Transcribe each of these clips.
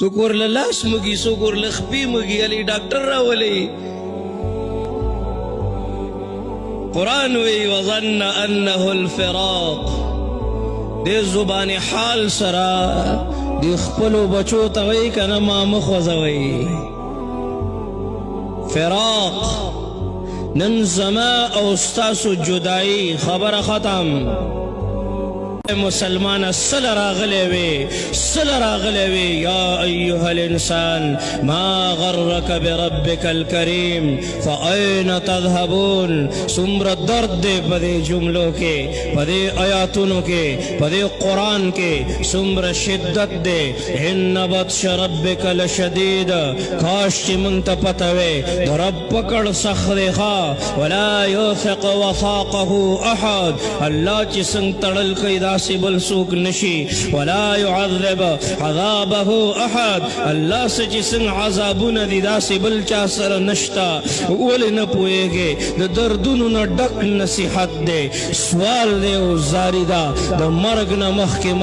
څوک ورله لاس مږي څوک ورله خپې مږي علي ډاکټر راولئ قرآن وی وظن انه الفراق دې زبان حال سره د خپلو بچو ته وایي که نه ما مه خوځوئ فراق نن زما او ستاسو جدائی خبر ختم مسلمان صل راغلے وی یا ایوہ الانسان ما غرک بربک الکریم فأین تذهبون سمر درد دے پدے جملوں کے پدے آیاتنوں کے پدے قرآن کے سمر شدت دے ان بطش ربک لشدید کاش چی منتا پتوے رب پکڑ سخت خواہ ولا یوثق وثاقه احد اللہ چی سنگ تڑل قیدہ بل سوک نشی ولا يعذب عذابه احد اللہ سے جسن عذابون دیدا سے بل چا سر نشتا اولی نپوئے گے دا دردون نا ڈک نصیحت دے سوال دے او زاری دا دا مرگ نا مخ کے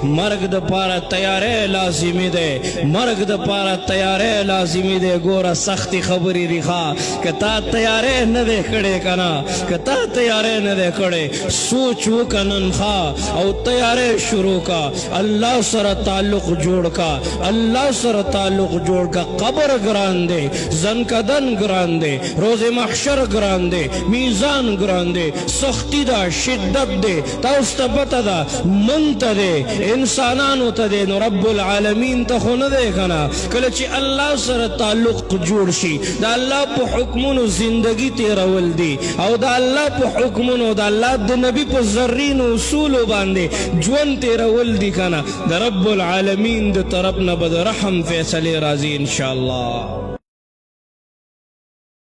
مرگ دا پارا تیارے لازمی دے مرگ دا پارا تیارے لازمی دے گورا سختی خبری رخا کتا تیارے ندے کڑے کنا کتا تیارے ندے کڑے سوچو کنن خواہ او تیارے شروع کا اللہ سر تعلق جوڑ کا اللہ سر تعلق جوڑ کا قبر گران دے زن کا دن گران دے روز محشر گران دے میزان گران دے سختی دا شدت دے تاوستا پتا دا منتا دے انسانانو تا دے نو رب العالمین تا خون دے کنا کلچی اللہ سر تعلق جوڑ شی دا اللہ پا حکمونو زندگی تیرا ولدی او دا اللہ پا حکمونو دا اللہ دا نبی پا ذرین اصولو باندے جون تیرا ولدی کنا دا رب العالمین دا طرفنا بدا رحم فیصلے راضی انشاءاللہ